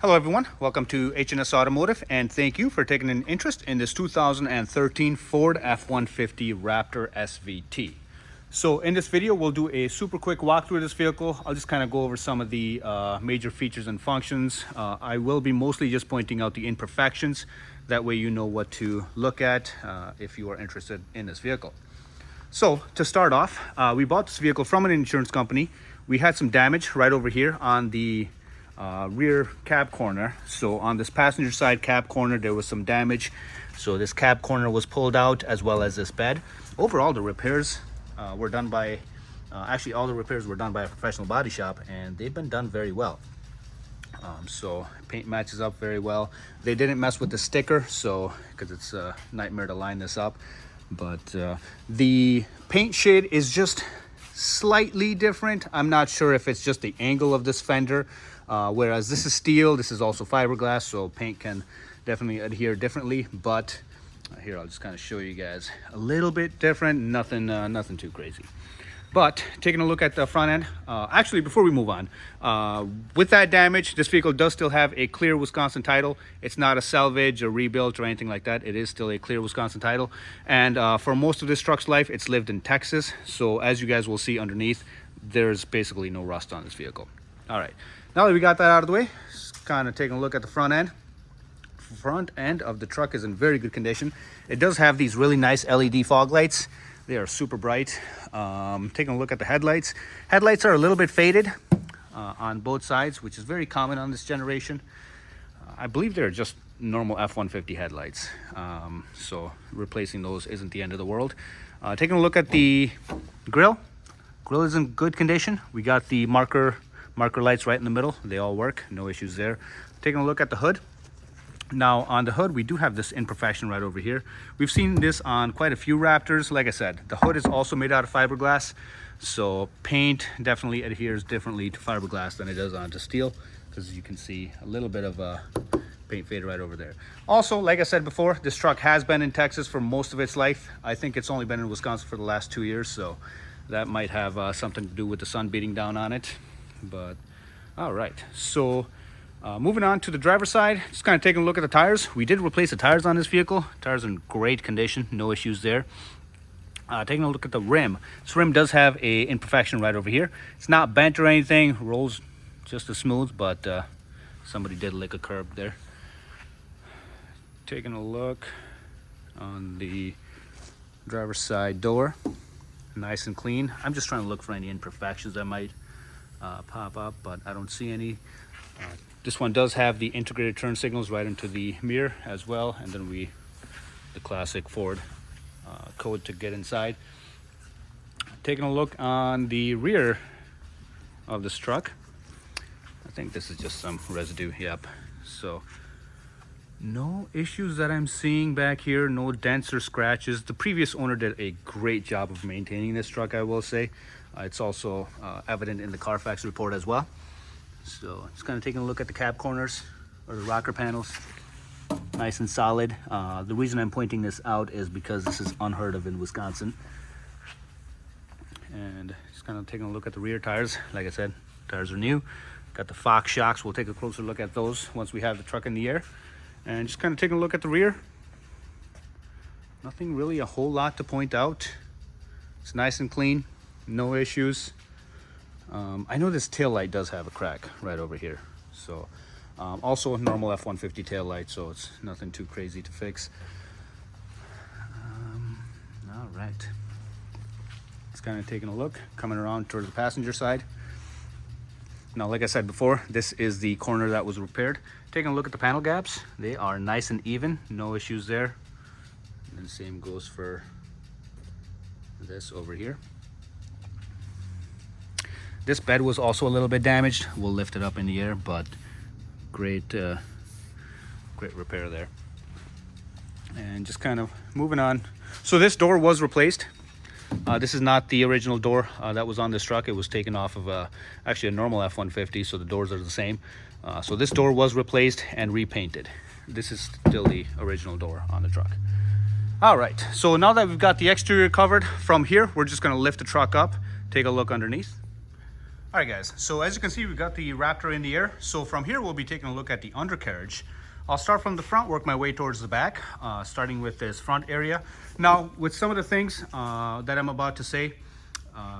Hello everyone, welcome to H&S Automotive, and thank you for taking an interest in this 2013 Ford F-150 Raptor SVT. So in this video, we'll do a super quick walkthrough of this vehicle. I'll just kind of go over some of the major features and functions. I will be mostly just pointing out the imperfections. That way you know what to look at if you are interested in this vehicle. So to start off, we bought this vehicle from an insurance company. We had some damage right over here on the rear cab corner. So on this passenger side cab corner, there was some damage. So this cab corner was pulled out, as well as this bed. Overall, the repairs were done by, actually all the repairs were done by a professional body shop, and they've been done very well. So paint matches up very well. They didn't mess with the sticker, so because it's a nightmare to line this up. But the paint shade is just slightly different. I'm not sure if it's just the angle of this fender. Whereas this is steel, this is also fiberglass, so paint can definitely adhere differently. But here, I'll just kind of show you guys a little bit different. Nothing too crazy. But taking a look at the front end, actually before we move on, with that damage, this vehicle does still have a clear Wisconsin title. It's not a salvage or rebuilt or anything like that. It is still a clear Wisconsin title, and for most of this truck's life, it's lived in Texas. So as you guys will see underneath, there's basically no rust on this vehicle. All right, now that we got that out of the way, just kind of taking a look at the front end. Front end of the truck is in very good condition. It does have these really nice LED fog lights. They are super bright. Taking a look at the headlights. Headlights are a little bit faded on both sides, which is very common on this generation. I believe they're just normal F-150 headlights. So replacing those isn't the end of the world. Taking a look at the grille. Grille is in good condition. We got the marker lights right in the middle. They all work, no issues there. Taking a look at the hood. Now on the hood, we do have this imperfection right over here. We've seen this on quite a few Raptors. Like I said, the hood is also made out of fiberglass, so paint definitely adheres differently to fiberglass than it does onto steel, because you can see a little bit of a paint fade right over there. Also, like I said before, this truck has been in Texas for most of its life. I think it's only been in Wisconsin for the last 2 years, so that might have something to do with the sun beating down on it. But all right, so moving on to the driver's side, just kind of taking a look at the tires. We did replace the tires on this vehicle. Tires are in great condition, no issues there. Taking a look at the rim. This rim does have a imperfection right over here. It's not bent or anything, rolls just as smooth, but somebody did lick a curb there. Taking a look on the driver's side door, nice and clean. I'm just trying to look for any imperfections that might pop up, but I don't see any. This one does have the integrated turn signals right into the mirror as well, and then the classic Ford code to get inside. Taking a look on the rear of this truck, I think this is just some residue. Yep. So no issues that I'm seeing back here, no dents or scratches. The previous owner did a great job of maintaining this truck, I will say. It's also evident in the Carfax report as well. So just kind of taking a look at the cab corners, or the rocker panels, nice and solid. The reason I'm pointing this out is because this is unheard of in Wisconsin. And just kind of taking a look at the rear tires. Like I said, tires are new. Got the Fox shocks. We'll take a closer look at those once we have the truck in the air. And just kind of taking a look at the rear. Nothing really a whole lot to point out. It's nice and clean, no issues. I know this tail light does have a crack right over here. So also a normal F-150 tail light, so it's nothing too crazy to fix. All right. It's kind of taking a look, coming around towards the passenger side. Now, like I said before, this is the corner that was repaired. Taking a look at the panel gaps, they are nice and even, no issues there. And the same goes for this over here. This bed was also a little bit damaged. We'll lift it up in the air, but great repair there. And just kind of moving on. So this door was replaced. This is not the original door that was on this truck. It was taken off of actually a normal F-150, so the doors are the same. So this door was replaced and repainted. This is still the original door on the truck. All right, so now that we've got the exterior covered, from here, we're just gonna lift the truck up, take a look underneath. All right, guys, so as you can see, we've got the Raptor in the air. So from here, we'll be taking a look at the undercarriage. I'll start from the front, work my way towards the back, starting with this front area. Now, with some of the things that I'm about to say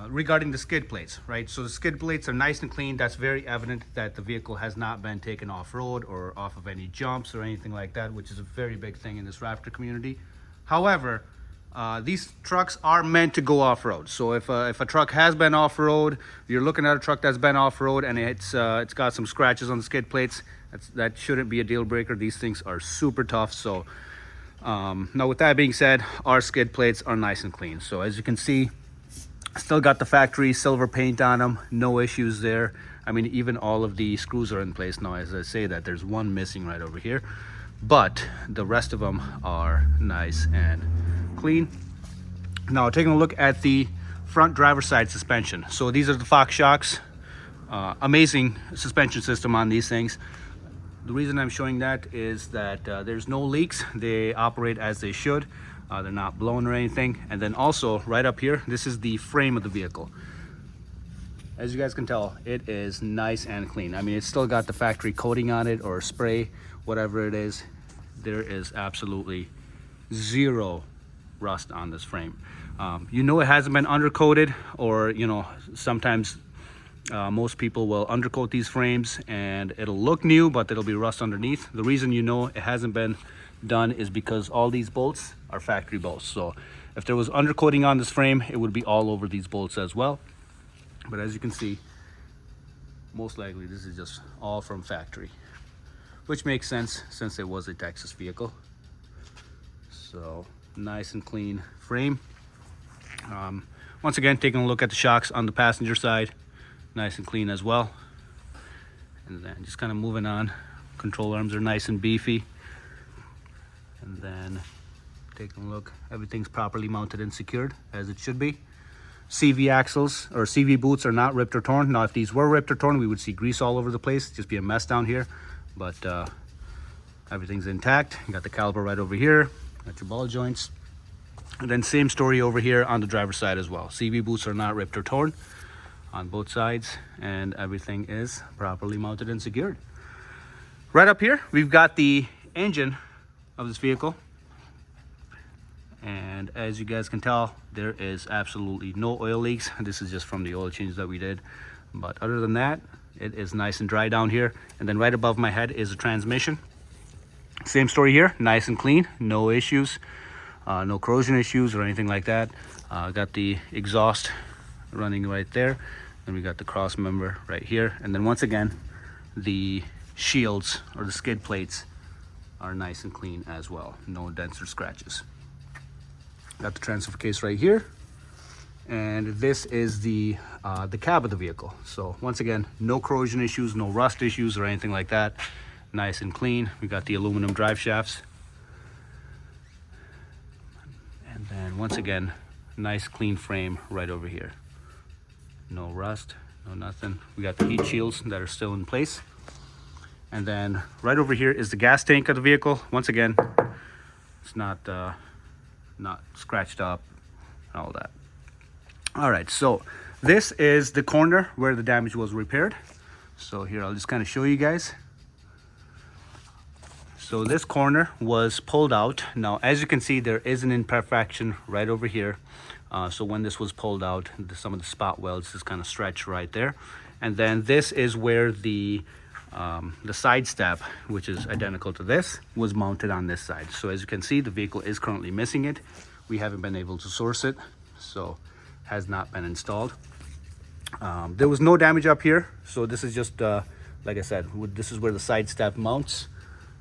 regarding the skid plates, right? So the skid plates are nice and clean. That's very evident that the vehicle has not been taken off-road or off of any jumps or anything like that, which is a very big thing in this Raptor community. However, these trucks are meant to go off-road. So if a truck has been off-road, you're looking at a truck that's been off-road and it's got some scratches on the skid plates, that shouldn't be a deal breaker. These things are super tough. So now with that being said, our skid plates are nice and clean. So as you can see, still got the factory silver paint on them, no issues there. I mean, even all of the screws are in place now. As I say that, there's one missing right over here, but the rest of them are nice and clean. Now taking a look at the front driver's side suspension. So these are the Fox shocks. Amazing suspension system on these things. The reason I'm showing that is that there's no leaks. They operate as they should. They're not blown or anything. And then also right up here, this is the frame of the vehicle. As you guys can tell, it is nice and clean. I mean, it's still got the factory coating on it or spray, whatever it is. There is absolutely zero rust on this frame. You know, it hasn't been undercoated, or you know, sometimes most people will undercoat these frames and it'll look new, but it'll be rust underneath. The reason you know it hasn't been done is because all these bolts are factory bolts. So if there was undercoating on this frame, it would be all over these bolts as well. But as you can see, most likely this is just all from factory, which makes sense since it was a Texas vehicle. So nice and clean frame. Once again, taking a look at the shocks on the passenger side, nice and clean as well. And then just kind of moving on, control arms are nice and beefy. And then taking a look, everything's properly mounted and secured as it should be. CV axles or CV boots are not ripped or torn. Now if these were ripped or torn, we would see grease all over the place. It'd just be a mess down here, but everything's intact. You got the caliper right over here, got your ball joints. And then same story over here on the driver's side as well. CV boots are not ripped or torn on both sides, and everything is properly mounted and secured. Right up here, we've got the engine of this vehicle. And as you guys can tell, there is absolutely no oil leaks. This is just from the oil change that we did. But other than that, it is nice and dry down here. And then right above my head is the transmission. Same story here, nice and clean, no issues. No corrosion issues or anything like that. Got the exhaust running right there. Then we got the cross member right here. And then once again, the shields or the skid plates are nice and clean as well. No dents or scratches. Got the transfer case right here. And this is the cab of the vehicle. So once again, no corrosion issues, no rust issues or anything like that. Nice and clean. We got the aluminum drive shafts. And then once again, nice clean frame right over here. No rust, no nothing. We got the heat shields that are still in place. And then right over here is the gas tank of the vehicle. Once again, it's not scratched up and all that. All right, so this is the corner where the damage was repaired. So here, I'll just kind of show you guys. So this corner was pulled out. Now, as you can see, there is an imperfection right over here. So when this was pulled out, some of the spot welds just kind of stretch right there. And then this is where the side step, which is identical to this, was mounted on this side. So as you can see, the vehicle is currently missing it. We haven't been able to source it, so has not been installed. There was no damage up here. So this is just, like I said, this is where the side step mounts.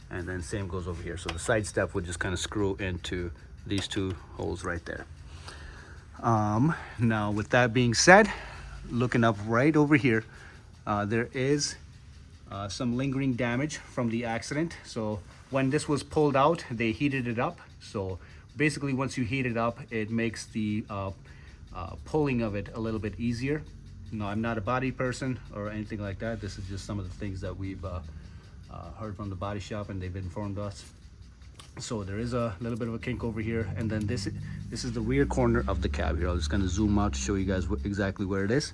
And then same goes over here. So the side step would just kind of screw into these two holes right there. Now with that being said, looking up right over here, there is some lingering damage from the accident. So when this was pulled out, they heated it up. So basically once you heat it up, it makes the pulling of it a little bit easier. No, I'm not a body person or anything like that. This is just some of the things that we've heard from the body shop and they've informed us. So there is a little bit of a kink over here, and then this is the rear corner of the cab here. I'm just going to zoom out to show you guys exactly where it is.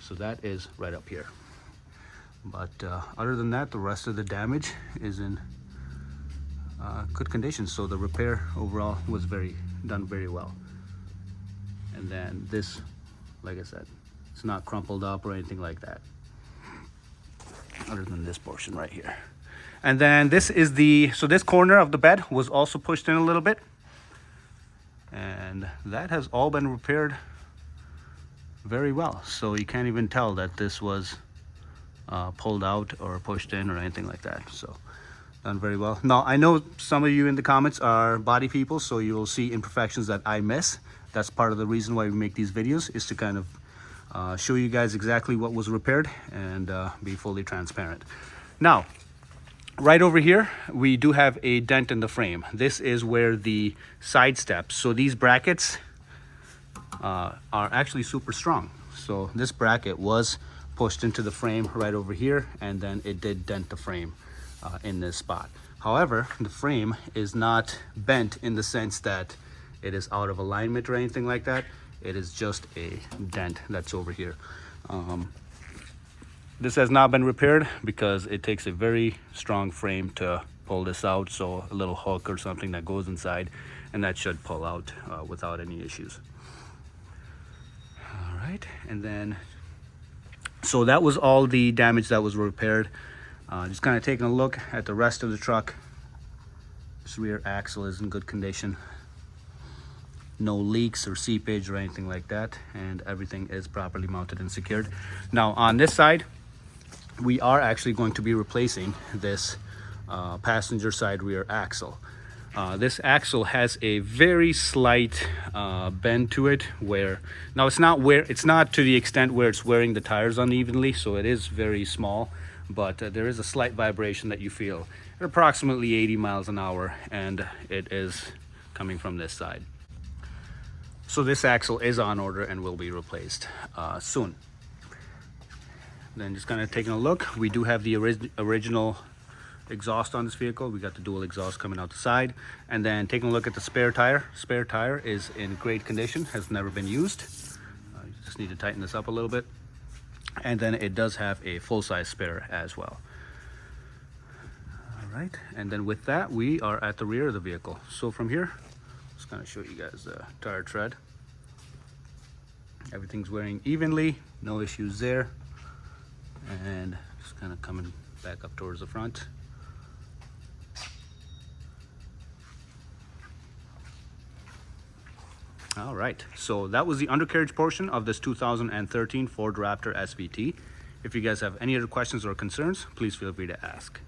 So that is right up here. But other than that, the rest of the damage is in good condition. So the repair overall was done very well. And then this, like I said, it's not crumpled up or anything like that, other than this portion right here. And then this is so this corner of the bed was also pushed in a little bit, and that has all been repaired very well. So you can't even tell that this was pulled out or pushed in or anything like that. So done very well. Now I know some of you in the comments are body people, so you will see imperfections that I miss. That's part of the reason why we make these videos, is to kind of show you guys exactly what was repaired and be fully transparent. Now, right over here, we do have a dent in the frame. This is where the side steps, so these brackets are actually super strong. So this bracket was pushed into the frame right over here, and then it did dent the frame in this spot. However, the frame is not bent in the sense that it is out of alignment or anything like that. It is just a dent that's over here. This has not been repaired because it takes a very strong frame to pull this out. So a little hook or something that goes inside, and that should pull out without any issues. All right, and then, so that was all the damage that was repaired. Just kind of taking a look at the rest of the truck. This rear axle is in good condition. No leaks or seepage or anything like that, and everything is properly mounted and secured. Now on this side, we are actually going to be replacing this passenger side rear axle. This axle has a very slight bend to it, where now it's not to the extent where it's wearing the tires unevenly, so it is very small, but there is a slight vibration that you feel at approximately 80 miles an hour, and it is coming from this side. So this axle is on order and will be replaced soon. Then just kind of taking a look, we do have the original exhaust on this vehicle. We got the dual exhaust coming out the side. And then taking a look at the spare tire. Spare tire is in great condition, has never been used. You just need to tighten this up a little bit. And then it does have a full-size spare as well. All right, and then with that, we are at the rear of the vehicle. So from here, just kind of show you guys the tire tread. Everything's wearing evenly, no issues there. And just kind of coming back up towards the front. All right, so that was the undercarriage portion of this 2013 Ford Raptor SVT. If you guys have any other questions or concerns, please feel free to ask.